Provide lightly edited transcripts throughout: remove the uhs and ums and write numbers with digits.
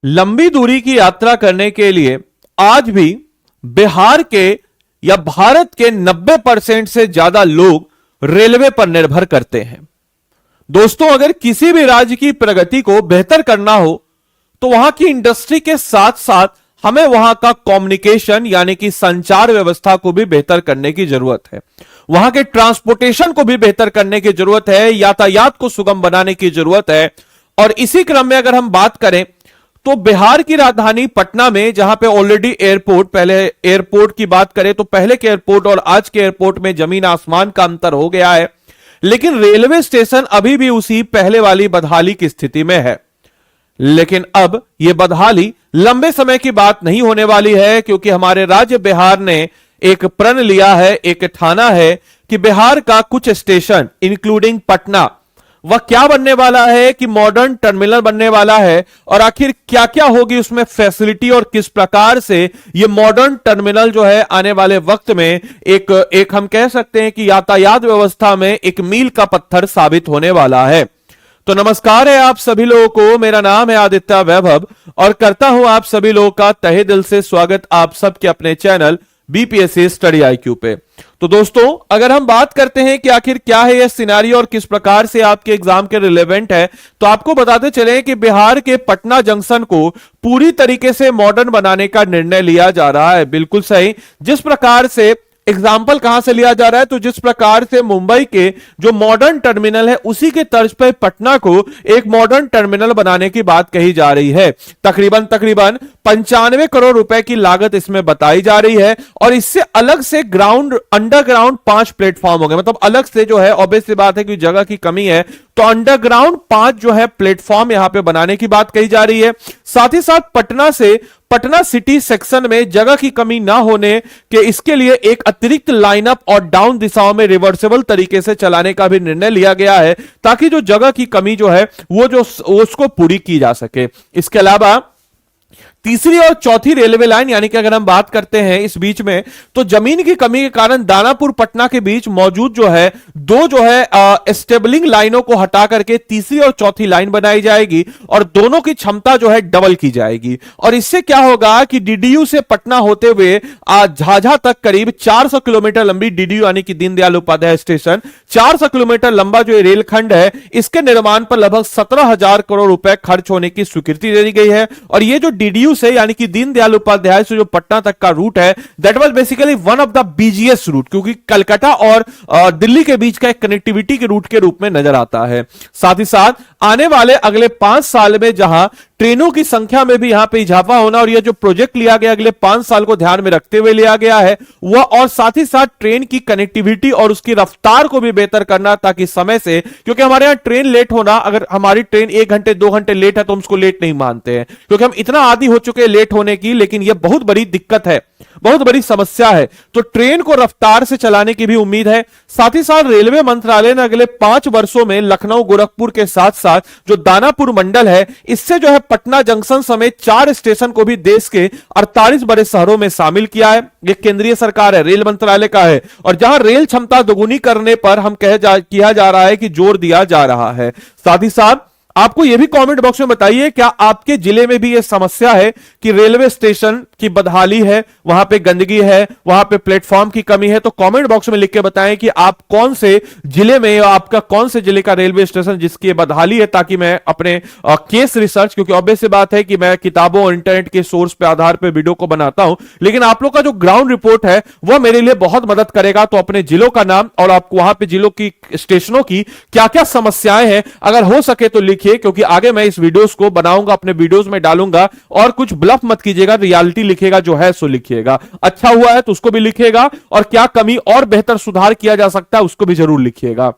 लंबी दूरी की यात्रा करने के लिए आज भी बिहार के या भारत के 90% से ज्यादा लोग रेलवे पर निर्भर करते हैं। दोस्तों, अगर किसी भी राज्य की प्रगति को बेहतर करना हो तो वहां की इंडस्ट्री के साथ साथ हमें वहां का कम्युनिकेशन यानी कि संचार व्यवस्था को भी बेहतर करने की जरूरत है। वहां के ट्रांसपोर्टेशन को भी बेहतर करने की जरूरत है, यातायात को सुगम बनाने की जरूरत है। और इसी क्रम में अगर हम बात करें तो बिहार की राजधानी पटना में, जहां पे ऑलरेडी एयरपोर्ट, पहले एयरपोर्ट की बात करें तो पहले के एयरपोर्ट और आज के एयरपोर्ट में जमीन आसमान का अंतर हो गया है, लेकिन रेलवे स्टेशन अभी भी उसी पहले वाली बदहाली की स्थिति में है। लेकिन अब यह बदहाली लंबे समय की बात नहीं होने वाली है, क्योंकि हमारे राज्य बिहार ने एक प्रण लिया है, एक ठाना है कि बिहार का कुछ स्टेशन इंक्लूडिंग पटना वह क्या बनने वाला है कि मॉडर्न टर्मिनल बनने वाला है। और आखिर क्या क्या होगी उसमें फैसिलिटी और किस प्रकार से यह मॉडर्न टर्मिनल जो है आने वाले वक्त में एक हम कह सकते हैं कि यातायात व्यवस्था में एक मील का पत्थर साबित होने वाला है। तो नमस्कार है आप सभी लोगों को, मेरा नाम है आदित्य वैभव और करता हूं आप सभी लोगों का तहे दिल से स्वागत आप सबके अपने चैनल बीपीएससी स्टडी आईक्यू पे। तो दोस्तों, अगर हम बात करते हैं कि आखिर क्या है यह सिनेरियो और किस प्रकार से आपके एग्जाम के रिलेवेंट है, तो आपको बताते चले कि बिहार के पटना जंक्शन को पूरी तरीके से मॉडर्न बनाने का निर्णय लिया जा रहा है। बिल्कुल सही। जिस प्रकार से एग्जाम्पल कहां से लिया जा रहा है, तो जिस प्रकार से मुंबई के जो मॉडर्न टर्मिनल है उसी के तर्ज पर पटना को एक मॉडर्न टर्मिनल बनाने की बात कही जा रही है। तकरीबन 95 करोड़ रुपए की लागत इसमें बताई जा रही है। और इससे अलग से अंडरग्राउंड 5 प्लेटफॉर्म होंगे। मतलब अलग से जो है, ऑब्वियस सी बात है कि जगह की कमी है, तो अंडरग्राउंड 5 जो है प्लेटफॉर्म यहां पे बनाने की बात कही जा रही है। साथ ही साथ पटना सिटी सेक्शन में जगह की कमी ना होने के इसके लिए एक अतिरिक्त लाइनअप और डाउन दिशाओं में रिवर्सेबल तरीके से चलाने का भी निर्णय लिया गया है, ताकि जो जगह की कमी जो है वो उसको पूरी की जा सके। इसके अलावा तीसरी और चौथी रेलवे लाइन, यानी कि अगर हम बात करते हैं इस बीच में, तो जमीन की कमी के कारण दानापुर पटना के बीच मौजूद जो है दो जो है स्टेबलिंग लाइनों को हटा करके तीसरी और चौथी लाइन बनाई जाएगी और दोनों की क्षमता जो है डबल की जाएगी। और इससे क्या होगा कि डीडीयू से पटना होते हुए झाझा तक करीब 400 किलोमीटर लंबी डीडीयू यानी कि दीनदयाल उपाध्याय स्टेशन 400 किलोमीटर लंबा जो रेलखंड है, इसके निर्माण पर लगभग 17,000 करोड़ रुपए खर्च होने की स्वीकृति दे दी गई है। और ये जो डीडीयू से यानी कि दीनदयाल उपाध्याय से जो पटना तक का रूट है, that was basically one of the BGS route, क्योंकि कलकत्ता और दिल्ली के बीच का एक कनेक्टिविटी के रूट के रूप में नजर आता है। साथ ही साथ आने वाले अगले 5 साल में जहां ट्रेनों की संख्या में भी यहां पे इजाफा होना, और यह जो प्रोजेक्ट लिया गया अगले 5 साल को ध्यान में रखते हुए लिया गया है वह, और साथ ही साथ ट्रेन की कनेक्टिविटी और उसकी रफ्तार को भी बेहतर करना, ताकि समय से, क्योंकि हमारे यहां ट्रेन लेट होना, अगर हमारी ट्रेन 1 घंटे 2 घंटे लेट है तो हम उसको लेट नहीं मानते हैं, क्योंकि हम इतना आदी हो चुके हैं लेट होने की। लेकिन यह बहुत बड़ी दिक्कत है, बहुत बड़ी समस्या है। तो ट्रेन को रफ्तार से चलाने की भी उम्मीद है। साथ ही साथ रेलवे मंत्रालय ने अगले 5 वर्षों में लखनऊ गोरखपुर के साथ साथ जो दानापुर मंडल है, इससे जो है पटना जंक्शन समेत 4 स्टेशन को भी देश के 48 बड़े शहरों में शामिल किया है। यह केंद्रीय सरकार है, रेल मंत्रालय का है, और जहां रेल क्षमता दोगुनी करने पर किया जा रहा है कि जोर दिया जा रहा है। साथ ही साथ आपको यह भी कमेंट बॉक्स में बताइए, क्या आपके जिले में भी यह समस्या है कि रेलवे स्टेशन की बदहाली है, वहां पे गंदगी है, वहां पे प्लेटफॉर्म की कमी है? तो कमेंट बॉक्स में लिख के बताएं कि आप कौन से जिले में, आपका कौन से जिले का रेलवे स्टेशन जिसकी बदहाली है, ताकि मैं अपने केस रिसर्च, क्योंकि ऑब्वियस सी बात है कि मैं किताबों और इंटरनेट के सोर्स पे आधार पर वीडियो को बनाता हूं, लेकिन आप लोग का जो ग्राउंड रिपोर्ट है वह मेरे लिए बहुत मदद करेगा। तो अपने जिलों का नाम और आप वहां पे जिलों की स्टेशनों की क्या क्या समस्याएं हैं, अगर हो सके तो लिखिए, क्योंकि आगे मैं इस वीडियोस को बनाऊंगा, अपने वीडियोस में डालूंगा। और कुछ ब्लफ मत कीजिएगा, रियलिटी लिखिएगा, जो है सो लिखिएगा। अच्छा हुआ है तो उसको भी लिखिएगा, और क्या कमी और बेहतर सुधार किया जा सकता है उसको भी जरूर लिखिएगा।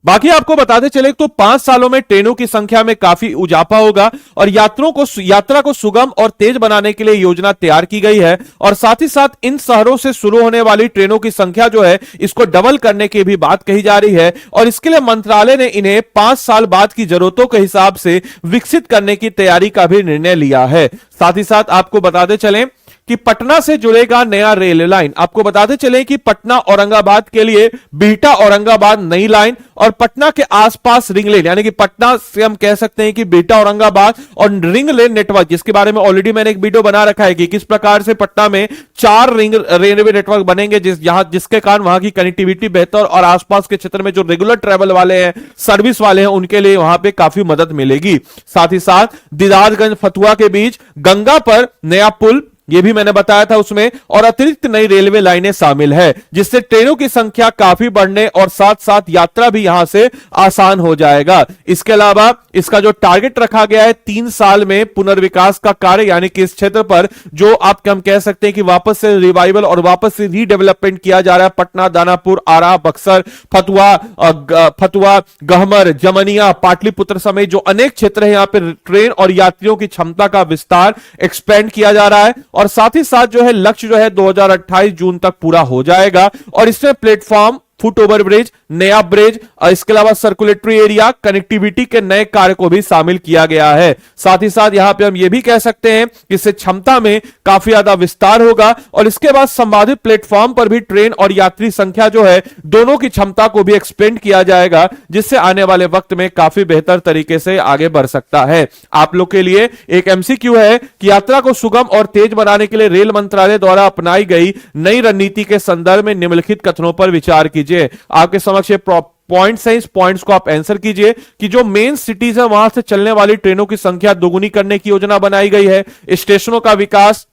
बाकी आपको बताते चले तो 5 सालों में ट्रेनों की संख्या में काफी इजाफा होगा और यात्रा को सुगम और तेज बनाने के लिए योजना तैयार की गई है। और साथ ही साथ इन शहरों से शुरू होने वाली ट्रेनों की संख्या जो है इसको डबल करने की भी बात कही जा रही है। और इसके लिए मंत्रालय ने इन्हें 5 साल बाद की जरूरतों के हिसाब से विकसित करने की तैयारी का भी निर्णय लिया है। साथ ही साथ आपको बताते चलें कि पटना से जुड़ेगा नया रेल लाइन। आपको बताते चले कि पटना औरंगाबाद के लिए बिहटा औरंगाबाद नई लाइन और पटना के आसपास रिंग लेन, यानी कि पटना से हम कह सकते हैं कि बिहटा औरंगाबाद और रिंग लेन नेटवर्क, जिसके बारे में ऑलरेडी मैंने एक वीडियो बना रखा है कि किस प्रकार से पटना में 4 रिंग रेलवे नेटवर्क बनेंगे, जिसके कारण वहां की कनेक्टिविटी बेहतर और आसपास के क्षेत्र में जो रेगुलर ट्रैवल वाले हैं, सर्विस वाले हैं, उनके लिए वहां पे काफी मदद मिलेगी। साथ ही साथ दीदारगंज फतुहा के बीच गंगा पर नया पुल, ये भी मैंने बताया था उसमें, और अतिरिक्त नई रेलवे लाइनें शामिल है, जिससे ट्रेनों की संख्या काफी बढ़ने और साथ साथ यात्रा भी यहां से आसान हो जाएगा। इसके अलावा इसका जो टारगेट रखा गया है 3 साल में पुनर्विकास का कार्य, यानी कि इस क्षेत्र पर जो हम कह सकते हैं कि वापस से रिवाइवल और वापस से रीडेवलपमेंट किया जा रहा है। पटना, दानापुर, आरा, बक्सर, फतुहा, गहमर, जमनिया, पाटलिपुत्र समेत जो अनेक क्षेत्र है, यहां पर ट्रेन और यात्रियों की क्षमता का विस्तार एक्सपेंड किया जा रहा है और साथ ही साथ जो है लक्ष्य जो है 2028 जून तक पूरा हो जाएगा। और इसमें प्लेटफॉर्म, फुट ओवर ब्रिज, नया ब्रिज, इसके अलावा सर्कुलेटरी एरिया, कनेक्टिविटी के नए कार्य को भी शामिल किया गया है। साथ ही साथ यहां पे हम ये भी कह सकते हैं कि इससे क्षमता में काफी ज्यादा विस्तार होगा और इसके बाद संवादित प्लेटफॉर्म पर भी ट्रेन और यात्री संख्या जो है दोनों की क्षमता को भी एक्सपेंड किया जाएगा, जिससे आने वाले वक्त में काफी बेहतर तरीके से आगे बढ़ सकता है। आप लोग के लिए एक एमसीक्यू है कि यात्रा को सुगम और तेज बनाने के लिए रेल मंत्रालय द्वारा अपनाई गई नई रणनीति के संदर्भ में निम्नलिखित कथनों पर विचार कीजिए। आपके समक्ष पॉइंट्स हैं, इस पॉइंट्स को आप आंसर कीजिए कि जो मेन सिटीज है वहां से चलने वाली ट्रेनों की संख्या दोगुनी करने की योजना बनाई गई है। स्टेशनों का विकास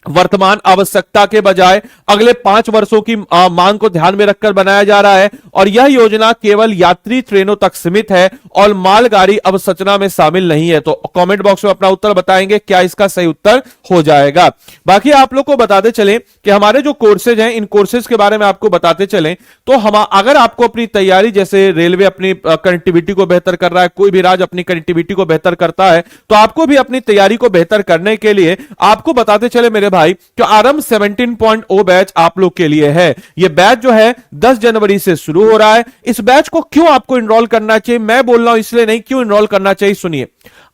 वर्तमान आवश्यकता के बजाय अगले 5 वर्षों की मांग को ध्यान में रखकर बनाया जा रहा है और यह योजना केवल यात्री ट्रेनों तक सीमित है और मालगाड़ी अवसंरचना में शामिल नहीं है। तो कमेंट बॉक्स में अपना उत्तर बताएंगे, क्या इसका सही उत्तर हो जाएगा। बाकी आप लोग को बताते चलें कि हमारे जो कोर्सेज हैं, इन कोर्सेज के बारे में आपको बताते चलें तो हम अगर आपको अपनी तैयारी, जैसे रेलवे अपनी कनेक्टिविटी को बेहतर कर रहा है, कोई भी राज्य अपनी कनेक्टिविटी को बेहतर करता है, तो आपको भी अपनी तैयारी को बेहतर करने के लिए आपको बताते चले मेरे भाई, जो आरंभ 17.0 बैच आप लोग के लिए है। यह बैच जो है 10 जनवरी से शुरू हो रहा है। इस बैच को क्यों आपको इनरोल करना चाहिए, मैं बोल रहा हूं इसलिए नहीं, क्यों इनरोल करना चाहिए सुनिए।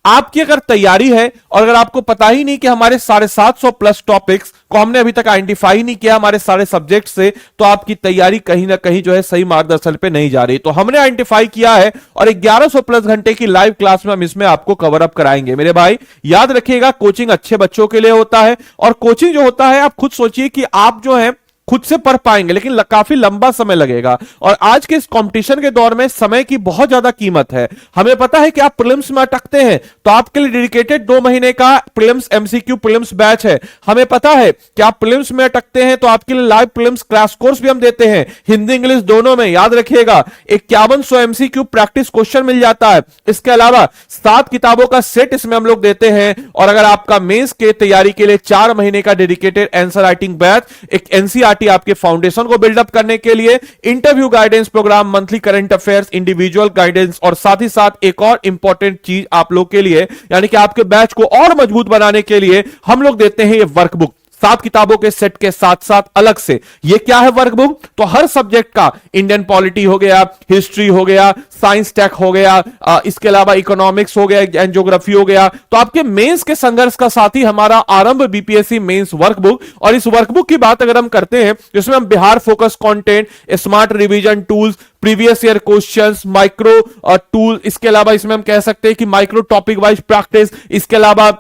आपकी अगर तैयारी है और अगर आपको पता ही नहीं कि हमारे 750 प्लस टॉपिक्स को हमने अभी तक आइडेंटिफाई नहीं किया हमारे सारे सब्जेक्ट से, तो आपकी तैयारी कहीं ना कहीं जो है सही मार्गदर्शन पे नहीं जा रही। तो हमने आइडेंटिफाई किया है और 1100 प्लस घंटे की लाइव क्लास में हम इसमें आपको कवर अप कराएंगे। मेरे भाई याद रखिएगा, कोचिंग अच्छे बच्चों के लिए होता है और कोचिंग जो होता है, आप खुद सोचिए कि आप जो है खुद से पढ़ पाएंगे, लेकिन काफी लंबा समय लगेगा और आज के इस कंपटीशन के दौर में समय की बहुत ज्यादा कीमत है। हमें पता है कि आप प्रीलिम्स में अटकते हैं, तो आपके लिए डेडिकेटेड 2 महीने का प्रीलिम्स एमसीक्यू प्रीलिम्स बैच है। हमें पता है कि आप प्रीलिम्स में अटकते हैं, तो आपके लिए लाइव प्रीलिम्स क्रैश कोर्स भी हम देते हैं, हिंदी इंग्लिश दोनों में। याद रखिएगा 5100 एमसीक्यू प्रैक्टिस क्वेश्चन मिल जाता है। इसके अलावा 7 किताबों का सेट इसमें हम लोग देते हैं और अगर आपका मेंस के तैयारी के लिए 4 महीने का डेडिकेटेड आंसर राइटिंग बैच, एक एनसीईआरटी आपके फाउंडेशन को बिल्डअप करने के लिए, interview guidance program, monthly current affairs, individual guidance और साथ ही साथ एक और इंपॉर्टेंट चीज आप लोग के लिए, यानी कि आपके बैच को और मजबूत बनाने के लिए हम लोग देते हैं ये वर्कबुक 7 किताबों के सेट के साथ साथ अलग से। ये क्या है वर्कबुक? तो हर सब्जेक्ट का, इंडियन पॉलिटी हो गया, हिस्ट्री हो गया, साइंस टेक हो गया, इसके अलावा इकोनॉमिक्स हो गया एंड ज्योग्राफी हो गया, तो आपके मेंस के संघर्ष का साथी हमारा आरंभ बीपीएससी मेंस वर्कबुक। और इस वर्कबुक की बात अगर हम करते हैं, जिसमें हम Bihar focus content, smart revision tools, previous year questions, micro tool, इसके अलावा इसमें हम कह सकते हैं कि माइक्रो टॉपिक वाइज प्रैक्टिस, इसके अलावा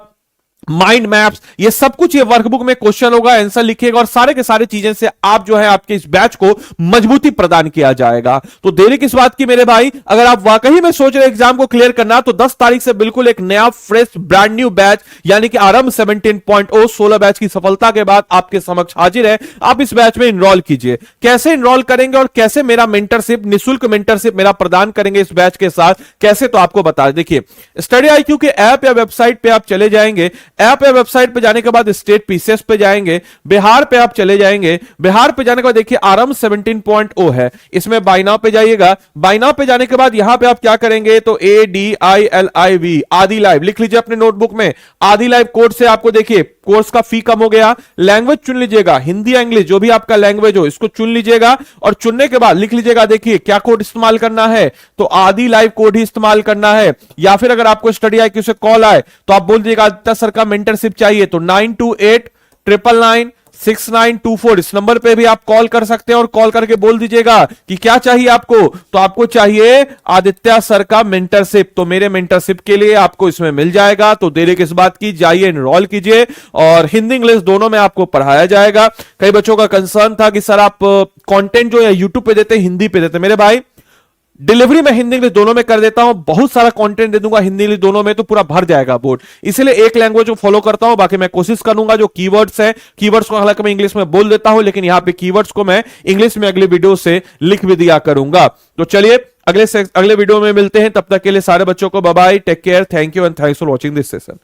माइंड मैप्स, ये सब कुछ ये वर्कबुक में क्वेश्चन होगा, आंसर लिखिएगा और सारे के सारे चीजें से आप जो है आपके इस बैच को मजबूती प्रदान किया जाएगा। तो देरी किस बात की मेरे भाई, अगर आप वाकई में सोच रहे एग्जाम को क्लियर करना, तो 10 तारीख से बिल्कुल एक नया फ्रेश ब्रांड न्यू बैच, यानी कि आरंभ 17.0 16 बैच की सफलता के बाद आपके समक्ष हाजिर है। आप इस बैच में इनरोल कीजिए। कैसे इनरोल करेंगे और कैसे मेरा मेंटरशिप, निःशुल्क मेंटरशिप मेरा प्रदान करेंगे इस बैच के साथ, कैसे, तो आपको बता देखिए, स्टडी IQ के ऐप या वेबसाइट पे आप चले जाएंगे। ऐप या वेबसाइट पे जाने के बाद स्टेट पीसीएस पे जाएंगे, बिहार पे आप चले जाएंगे। बिहार पे जाने के बाद देखिए आरंभ 17.0 है, इसमें बाय नाउ पे जाइएगा। बाय नाउ पे जाने के बाद यहां पे आप क्या करेंगे, तो ADILIV आदि लाइव लिख लीजिए अपने नोटबुक में। आदि लाइव कोड से आपको देखिए कोर्स का फी कम हो गया। लैंग्वेज चुन लीजिएगा, हिंदी या इंग्लिश जो भी आपका लैंग्वेज हो, इसको चुन लीजिएगा और चुनने के बाद लिख लीजिएगा, देखिए क्या कोड इस्तेमाल करना है, तो आदि लाइव कोड ही इस्तेमाल करना है। या फिर अगर आपको स्टडी IQ से कॉल आए तो आप बोल दीजिएगा आदित्य सर का मेंटरशिप चाहिए, तो 928 99996924 इस नंबर पे भी आप कॉल कर सकते हैं और कॉल करके बोल दीजिएगा कि क्या चाहिए आपको। तो आपको चाहिए आदित्य सर का मेंटरशिप, तो मेरे मेंटरशिप के लिए आपको इसमें मिल जाएगा। तो देरी किस बात की, जाइए एनरोल कीजिए और हिंदी इंग्लिश दोनों में आपको पढ़ाया जाएगा। कई बच्चों का कंसर्न था कि सर आप कंटेंट जो है यूट्यूब पे देते हैं, हिंदी पे देते हैं। मेरे भाई डिलीवरी में हिंदी इंग्लिश दोनों में कर देता हूं, बहुत सारा कंटेंट दे दूंगा हिंदी इंग्लिश दोनों में, तो पूरा भर जाएगा बोर्ड। इसलिए एक लैंग्वेज को फॉलो करता हूं, बाकी मैं कोशिश करूंगा जो कीवर्ड्स है, कीवर्ड्स को हालांकि मैं इंग्लिश में बोल देता हूं, लेकिन यहां पे कीवर्ड्स को मैं इंग्लिश में अगले वीडियो से लिख भी दिया करूंगा। तो चलिए अगले वीडियो में मिलते हैं, तब तक के लिए सारे बच्चों को bye bye, take care, thank you and thanks for watching this session.